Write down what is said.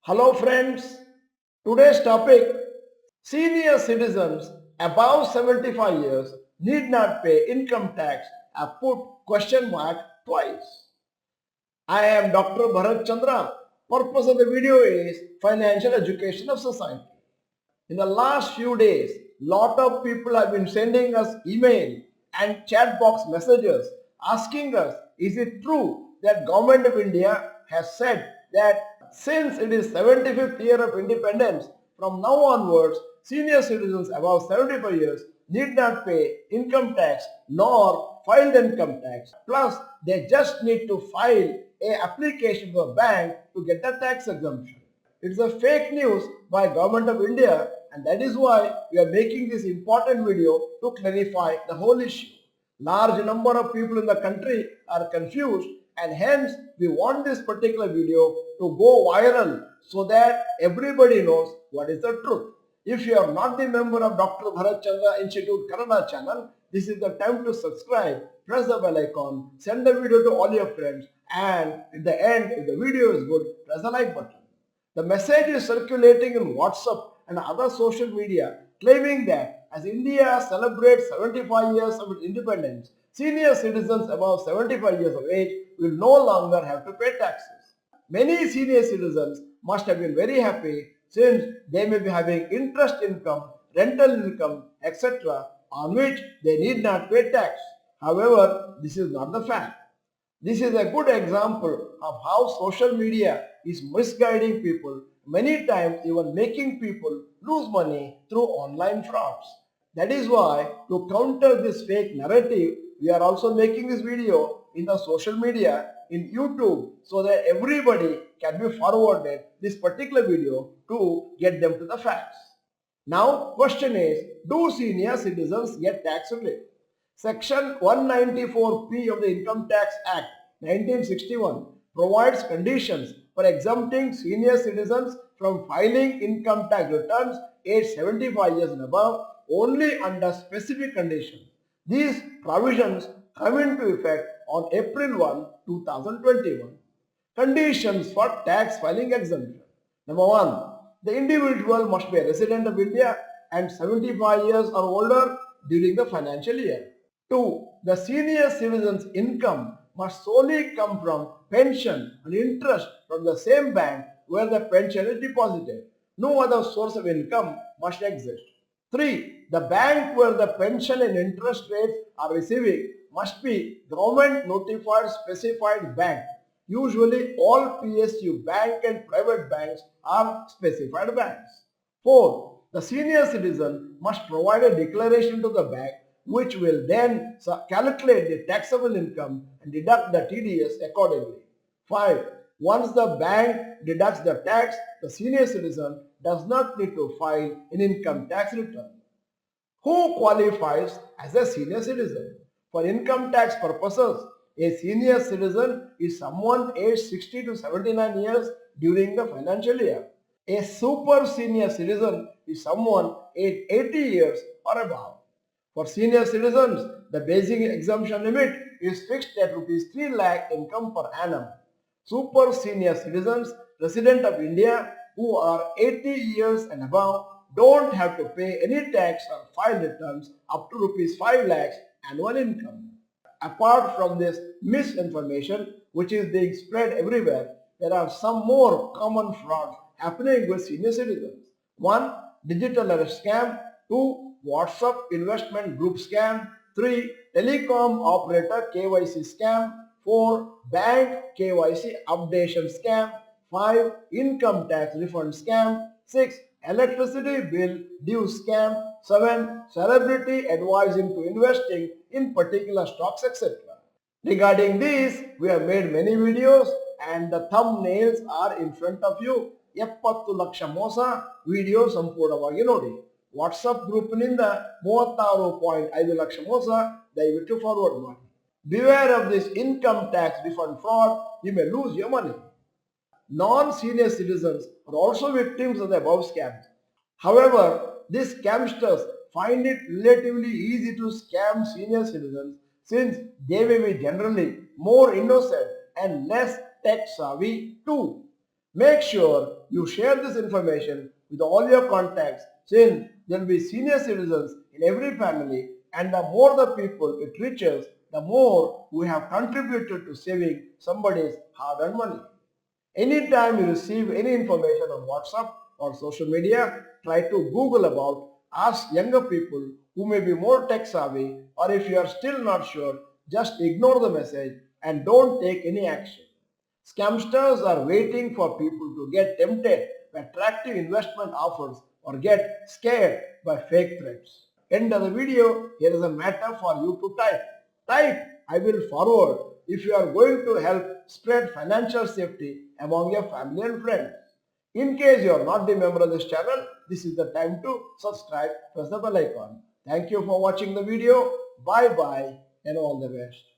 Hello friends, today's topic: senior citizens above 75 years need not pay income tax. I put question mark twice. I am Dr. Bharath Chandra. Purpose of the video is financial education of society. In the last few days, lot of people have been sending us email and chat box messages asking us, is it true that Government of India has said that since it is 75th year of independence, from now onwards, senior citizens above 75 years need not pay income tax nor file the income tax. Plus, they just need to file a application to a bank to get the tax exemption. It's a fake news by Government of India, and that is why we are making this important video to clarify the whole issue. Large number of people in the country are confused, and hence we want this particular video to go viral so that everybody knows what is the truth. If you are not the member of Dr. Bharath Chandra Institute Kannada channel, this is the time to subscribe, press the bell icon, send the video to all your friends, and at the end, if the video is good, press the like button. The message is circulating in WhatsApp and other social media claiming that as India celebrates 75 years of its independence, senior citizens above 75 years of age will no longer have to pay taxes. Many senior citizens must have been very happy since they may be having interest income, rental income, etc., on which they need not pay tax. However, this is not the fact. This is a good example of how social media is misguiding people, many times even making people lose money through online frauds. That is why, to counter this fake narrative, we are also making this video in the social media, in YouTube, so that everybody can be forwarded this particular video to get them to the facts. Now, question is, do senior citizens get tax relief? Section 194P of the Income Tax Act 1961 provides conditions for exempting senior citizens from filing income tax returns aged 75 years and above only under specific conditions. These provisions come into effect on April 1, 2021. Conditions for tax filing exemption. Number 1. The individual must be a resident of India and 75 years or older during the financial year. 2. The senior citizen's income must solely come from pension and interest from the same bank where the pension is deposited. No other source of income must exist. 3. The bank where the pension and interest rates are receiving must be government notified specified bank. Usually all PSU bank and private banks are specified banks. 4. The senior citizen must provide a declaration to the bank which will then calculate the taxable income and deduct the TDS accordingly. 5. Once the bank deducts the tax, the senior citizen does not need to file an income tax return. Who qualifies as a senior citizen? For income tax purposes, a senior citizen is someone aged 60 to 79 years during the financial year. A super senior citizen is someone aged 80 years or above. For senior citizens, the basic exemption limit is fixed at Rs 3 lakh income per annum. Super senior citizens resident of India who are 80 years and above don't have to pay any tax or file returns up to Rs 5 lakhs annual income. Apart from this misinformation which is being spread everywhere, there are some more common frauds happening with senior citizens. 1. Digital arrest scam. 2. WhatsApp investment group scam. 3. Telecom operator KYC scam. 4. Bank KYC updation scam. 5. Income tax refund scam. 6. Electricity bill due scam. 7. Celebrity advising to investing in particular stocks, etc. Regarding these, we have made many videos and the thumbnails are in front of you. 70 lakh ಮೋಸ video ಸಂಪೂರ್ಣವಾಗಿ ನೋಡಿ. WhatsApp ಗ್ರೂಪ್ನಿಂದ 36.5 lakh ಮೋಸ ದಯವಿಟ್ಟು forward ಮಾಡಿ. Beware of this income tax refund fraud, you may lose your money. Non-senior citizens are also victims of the above scams. However, these scamsters find it relatively easy to scam senior citizens since they may be generally more innocent and less tech savvy too. Make sure you share this information with all your contacts since there will be senior citizens in every family, and the more the people it reaches, the more we have contributed to saving somebody's hard-earned money. Anytime you receive any information on WhatsApp or social media, try to Google about, ask younger people who may be more tech savvy, or if you are still not sure, just ignore the message and don't take any action. Scamsters are waiting for people to get tempted by attractive investment offers or get scared by fake threats. End of the video, here is a matter for you to type. Type, I will forward if you are going to help spread financial safety among your family and friends. In case you are not the member of this channel, this is the time to subscribe, press the bell icon. Thank you for watching the video. Bye bye and all the best.